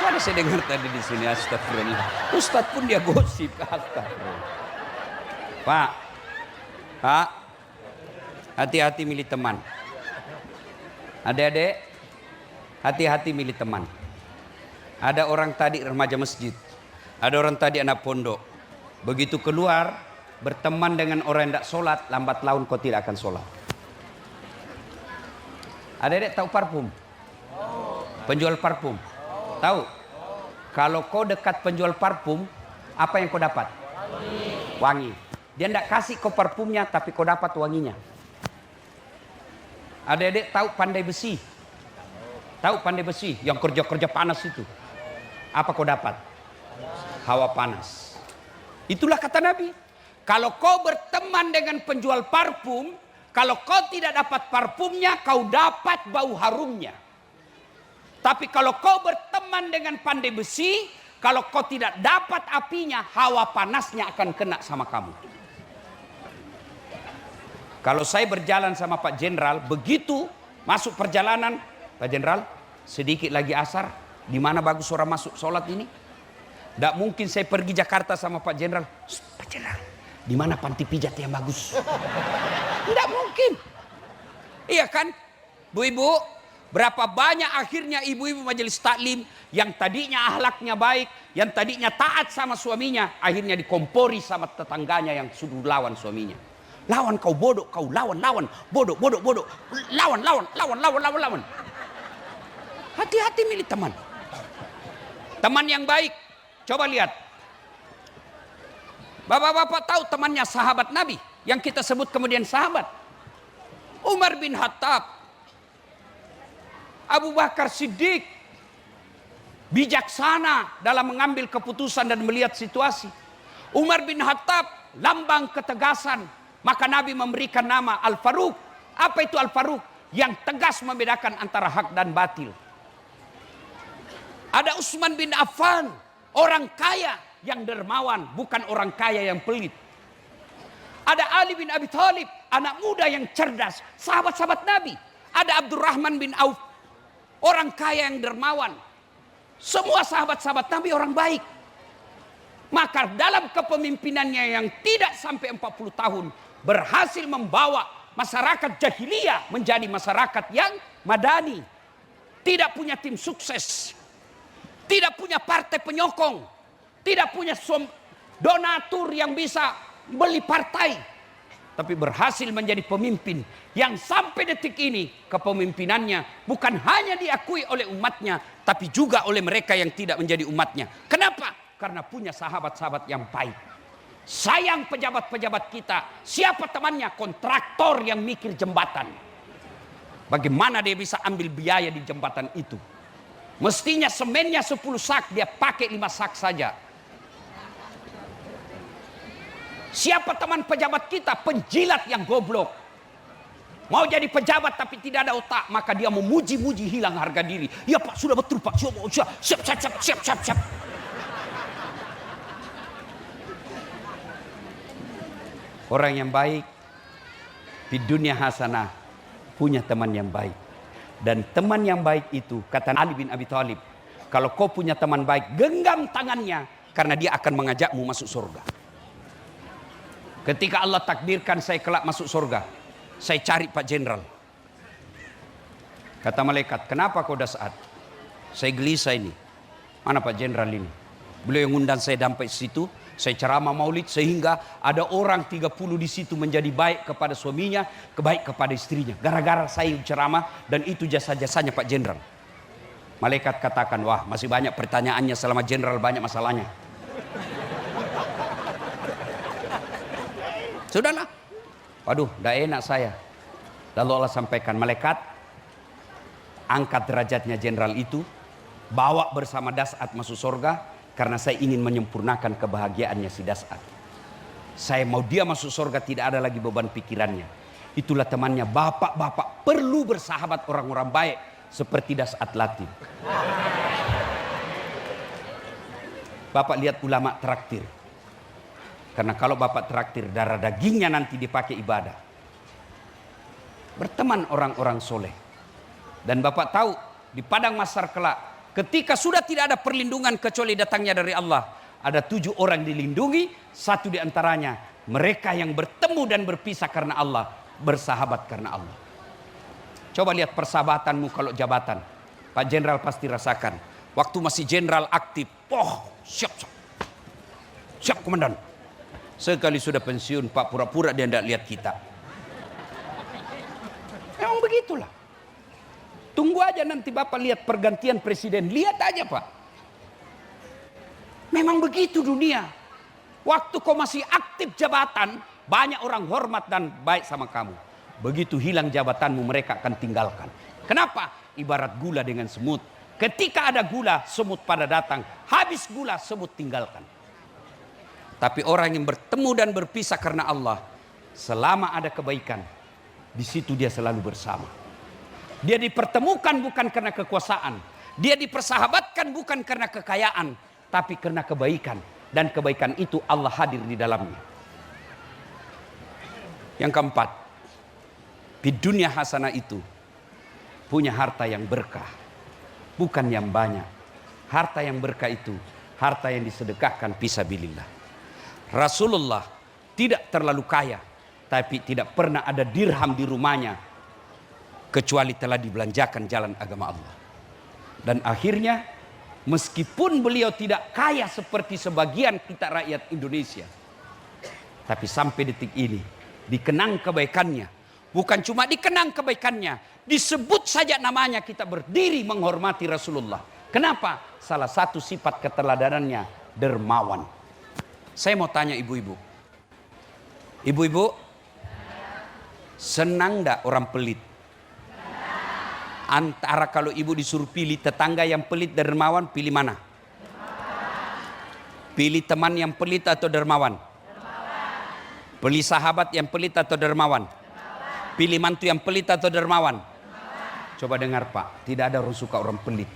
Ada saya dengar tadi di sini, astagfirullah. Ustadz pun dia gosip, astagfirullah. Pak, hati-hati milih teman. Adik-adik, hati-hati milih teman. Ada orang tadi remaja masjid, ada orang tadi anak pondok. Begitu keluar, berteman dengan orang yang tidak sholat, lambat laun kau tidak akan sholat. Adik-adik tahu parfum? Penjual parfum? Tahu? Kalau kau dekat penjual parfum, apa yang kau dapat? Wangi. Dia tidak kasih kau parfumnya, tapi kau dapat wanginya. Adik-adik tahu pandai besi? Tahu pandai besi? Yang kerja-kerja panas itu. Apa kau dapat? Hawa panas. Itulah kata Nabi. Kalau kau berteman dengan penjual parfum, kalau kau tidak dapat parfumnya, kau dapat bau harumnya. Tapi kalau kau berteman dengan pandai besi, kalau kau tidak dapat apinya, hawa panasnya akan kena sama kamu. Kalau saya berjalan sama Pak Jenderal, begitu masuk perjalanan, Pak Jenderal, sedikit lagi asar, di mana bagus orang masuk sholat ini? Tidak mungkin saya pergi Jakarta sama Pak Jenderal, Pak Jenderal, di mana panti pijat yang bagus? Tidak mungkin. Iya kan? Bu-ibu, berapa banyak akhirnya ibu-ibu majelis taklim yang tadinya akhlaknya baik, yang tadinya taat sama suaminya, akhirnya dikompori sama tetangganya yang sudah lawan suaminya. Lawan kau bodoh, kau lawan, bodoh, lawan. Hati-hati milih teman. Teman yang baik, coba lihat. Bapak-bapak tahu temannya sahabat Nabi, yang kita sebut kemudian sahabat. Umar bin Khattab, Abu Bakar Siddiq, bijaksana dalam mengambil keputusan dan melihat situasi. Umar bin Khattab, lambang ketegasan. Maka Nabi memberikan nama Al-Faruq. Apa itu Al-Faruq? Yang tegas membedakan antara hak dan batil. Ada Utsman bin Affan, orang kaya yang dermawan, bukan orang kaya yang pelit. Ada Ali bin Abi Thalib, anak muda yang cerdas, sahabat-sahabat Nabi. Ada Abdurrahman bin Auf, orang kaya yang dermawan. Semua sahabat-sahabat Nabi orang baik. Maka dalam kepemimpinannya yang tidak sampai 40 tahun, berhasil membawa masyarakat jahiliyah menjadi masyarakat yang madani. Tidak punya tim sukses. Tidak punya partai penyokong. Tidak punya donatur yang bisa beli partai. Tapi berhasil menjadi pemimpin yang sampai detik ini kepemimpinannya bukan hanya diakui oleh umatnya, tapi juga oleh mereka yang tidak menjadi umatnya. Kenapa? Karena punya sahabat-sahabat yang baik. Sayang pejabat-pejabat kita, siapa temannya? Kontraktor yang mikir jembatan. Bagaimana dia bisa ambil biaya di jembatan itu? Mestinya semennya 10 sak, dia pakai 5 sak saja. Siapa teman pejabat kita? Penjilat yang goblok. Mau jadi pejabat tapi tidak ada otak, maka dia memuji-muji hilang harga diri. Ya Pak, sudah betul Pak. Siap. Orang yang baik di dunia hasanah punya teman yang baik. Dan teman yang baik itu, kata Ali bin Abi Thalib, kalau kau punya teman baik, genggam tangannya, karena dia akan mengajakmu masuk surga. Ketika Allah takdirkan saya kelak masuk surga, saya cari Pak Jenderal. Kata malaikat, kenapa kau Das'ad? Saya gelisah ini. Mana Pak Jenderal ini? Beliau yang undang saya sampai situ. Saya ceramah maulid sehingga ada orang 30 di situ menjadi baik kepada suaminya, baik kepada istrinya. Gara-gara saya ceramah dan itu jasa-jasanya Pak Jenderal. Malaikat katakan, wah masih banyak pertanyaannya selama Jenderal banyak masalahnya. Sudahlah. Waduh, tidak enak saya. Lalu Allah sampaikan, malaikat angkat derajatnya Jenderal itu, bawa bersama Das'ad masuk surga. Karena saya ingin menyempurnakan kebahagiaannya si Das'ad. Saya mau dia masuk surga, tidak ada lagi beban pikirannya. Itulah temannya. Bapak-bapak perlu bersahabat orang-orang baik seperti Das'ad Latif. Bapak lihat ulama traktir. Karena kalau bapak traktir, darah dagingnya nanti dipakai ibadah. Berteman orang-orang soleh. Dan bapak tahu di padang mahsyar kelak, ketika sudah tidak ada perlindungan kecuali datangnya dari Allah, ada 7 orang dilindungi, 1 diantaranya mereka yang bertemu dan berpisah karena Allah, bersahabat karena Allah. Coba lihat persahabatanmu kalau jabatan. Pak Jenderal pasti rasakan. Waktu masih jenderal aktif, siap komandan. Sekali sudah pensiun, Pak pura-pura dia tidak lihat kita. Memang begitulah. Tunggu aja nanti Bapak lihat pergantian presiden. Lihat aja Pak. Memang begitu dunia. Waktu kau masih aktif jabatan, banyak orang hormat dan baik sama kamu. Begitu hilang jabatanmu, mereka akan tinggalkan. Kenapa? Ibarat gula dengan semut. Ketika ada gula, semut pada datang. Habis gula, semut tinggalkan. Tapi orang yang bertemu dan berpisah karena Allah, selama ada kebaikan, di situ dia selalu bersama. Dia dipertemukan bukan karena kekuasaan. Dia dipersahabatkan bukan karena kekayaan. Tapi karena kebaikan. Dan kebaikan itu Allah hadir di dalamnya. Yang keempat. Di dunia hasanah itu. Punya harta yang berkah. Bukan yang banyak. Harta yang berkah itu. Harta yang disedekahkan fisabilillah. Rasulullah tidak terlalu kaya. Tapi tidak pernah ada dirham di rumahnya. Kecuali telah dibelanjakan jalan agama Allah. Dan akhirnya meskipun beliau tidak kaya seperti sebagian kita rakyat Indonesia, tapi sampai detik ini dikenang kebaikannya. Bukan cuma dikenang kebaikannya, disebut saja namanya kita berdiri menghormati Rasulullah. Kenapa? Salah satu sifat keteladanannya dermawan. Saya mau tanya ibu-ibu. Ibu-ibu, senang enggak orang pelit? Antara kalau ibu disuruh pilih tetangga yang pelit dan dermawan, pilih mana? Pilih teman yang pelit atau dermawan? Pilih sahabat yang pelit atau dermawan? Pilih mantu yang pelit atau dermawan? Coba dengar Pak, tidak ada orang suka orang pelit.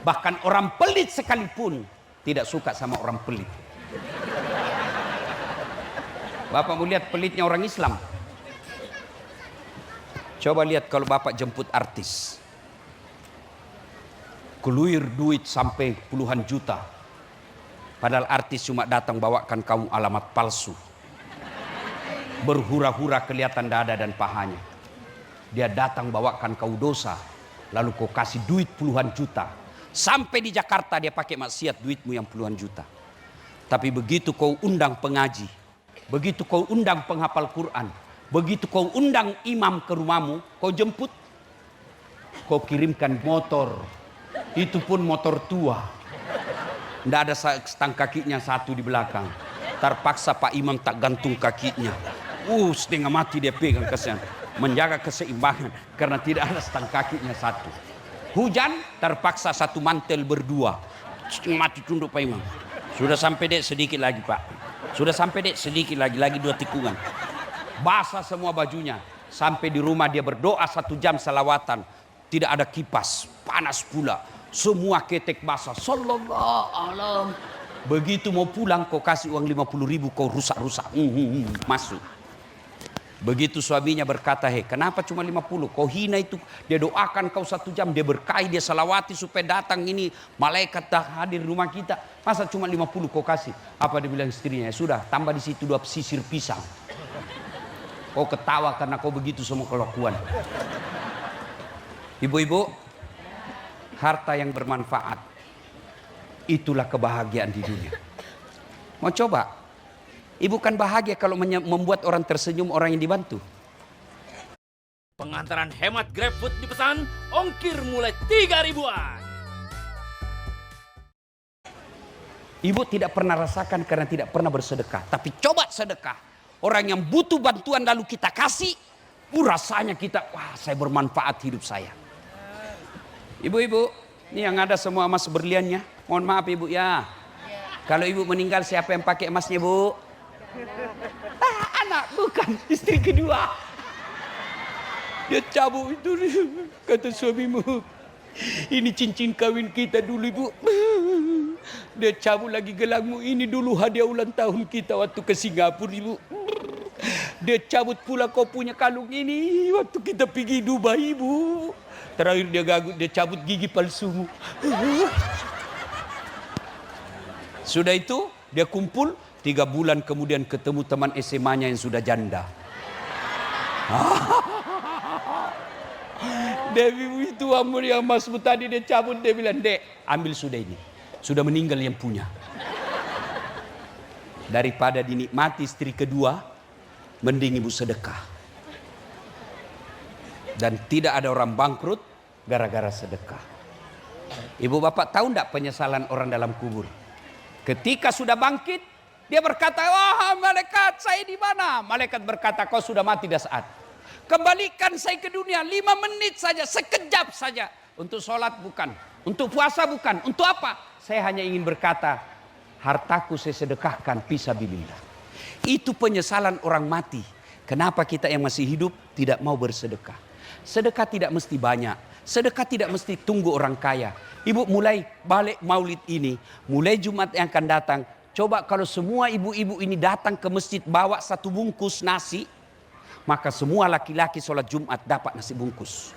Bahkan orang pelit sekalipun tidak suka sama orang pelit. Bapak mau lihat pelitnya orang Islam? Coba lihat kalau Bapak jemput artis. Keluir duit sampai puluhan juta. Padahal artis cuma datang bawakan kamu alamat palsu. Berhura-hura kelihatan dada dan pahanya. Dia datang bawakan kau dosa. Lalu kau kasih duit puluhan juta. Sampai di Jakarta dia pakai maksiat duitmu yang puluhan juta. Tapi begitu kau undang pengaji. Begitu kau undang penghafal Quran. Begitu kau undang imam ke rumahmu, kau jemput, kau kirimkan motor. Itu pun motor tua. Tidak ada stang kakinya satu di belakang. Terpaksa Pak Imam tak gantung kakinya. Setengah mati dia pegang kesian. Menjaga keseimbangan karena tidak ada stang kakinya satu. Hujan terpaksa satu mantel berdua. Setengah mati tunduk Pak Imam. Sudah sampai dek sedikit lagi Pak. Sudah sampai dek, sedikit lagi 2 tikungan. Basah semua bajunya. Sampai di rumah dia berdoa 1 jam salawatan. Tidak ada kipas, panas pula. Semua ketek basah. Sallallahu alam. Begitu mau pulang kau kasih uang 50.000 kau rusak-rusak. Masuk. Begitu suaminya berkata, hei kenapa cuma 50? Kau hina itu. Dia doakan kau 1 jam. Dia berkahi, dia salawati supaya datang ini. Malaikat dah hadir di rumah kita. Masa cuma 50 kau kasih? Apa dia bilang istrinya? Sudah tambah di situ 2 sisir pisang. Kau ketawa karena kau begitu semua kelakuan. Ibu-ibu, harta yang bermanfaat. Itulah kebahagiaan di dunia. Mau coba? Ibu kan bahagia kalau membuat orang tersenyum, orang yang dibantu. Pengantaran hemat GrabFood dipesan, ongkir mulai 3.000-an. Ibu tidak pernah rasakan karena tidak pernah bersedekah. Tapi coba sedekah. Orang yang butuh bantuan lalu kita kasih. Rasanya kita, wah saya bermanfaat hidup saya. Ibu-ibu, ini yang ada semua emas berliannya. Mohon maaf ibu ya. Kalau ibu meninggal siapa yang pakai emasnya bu? Anak, bukan istri kedua. Dia cabut itu, kata suamimu. Ini cincin kawin kita dulu ibu. Dia cabut lagi gelangmu. Ini dulu hadiah ulang tahun kita waktu ke Singapura ibu. Dia cabut pula kau punya kalung ini waktu kita pergi Dubai ibu. Terakhir dia cabut gigi palsumu. Sudah itu dia kumpul. 3 bulan kemudian ketemu teman SMA-nya yang sudah janda. Dewi itu amur yang masmu tadi dia cabut, dia bilang, dek ambil sudah ini. Sudah meninggal yang punya. Daripada dinikmati istri kedua, mending ibu sedekah. Dan tidak ada orang bangkrut gara-gara sedekah. Ibu bapak tahu enggak penyesalan orang dalam kubur? Ketika sudah bangkit, dia berkata, wah malaikat saya di mana? Malaikat berkata, kau sudah mati dah saat. Kembalikan saya ke dunia 5 menit saja, sekejap saja. Untuk sholat bukan, untuk puasa bukan, untuk apa? Saya hanya ingin berkata, hartaku saya sedekahkan fisabilillah. Itu penyesalan orang mati. Kenapa kita yang masih hidup tidak mau bersedekah? Sedekah tidak mesti banyak. Sedekah tidak mesti tunggu orang kaya. Ibu mulai balik maulid ini, mulai Jumat yang akan datang, coba kalau semua ibu-ibu ini datang ke masjid bawa 1 bungkus nasi, maka semua laki-laki sholat Jumat dapat nasi bungkus.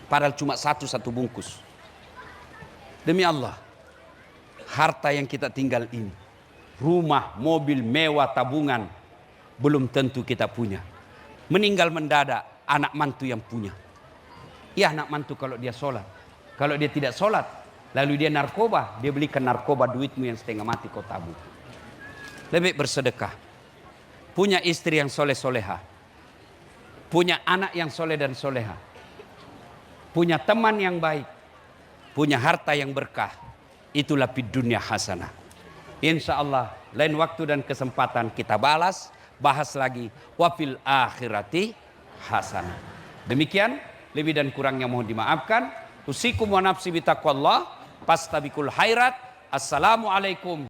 Padahal cuma satu bungkus. Demi Allah, harta yang kita tinggal ini, rumah, mobil, mewah, tabungan, belum tentu kita punya. Meninggal mendadak, anak mantu yang punya. Ya anak mantu kalau dia sholat. Kalau dia tidak sholat, lalu dia narkoba, dia belikan narkoba duitmu yang setengah mati kau tabung. Lebih bersedekah. Punya istri yang soleh-soleha. Punya anak yang soleh dan soleha. Punya teman yang baik. Punya harta yang berkah. Itulah fid dunya hasanah. Insya Allah lain waktu dan kesempatan kita bahas lagi. Wa fil akhirati hasanah. Demikian, lebih dan kurangnya mohon dimaafkan. Usikum wa nafsi bitaqwallah. Pastabikul khairat. Assalamualaikum.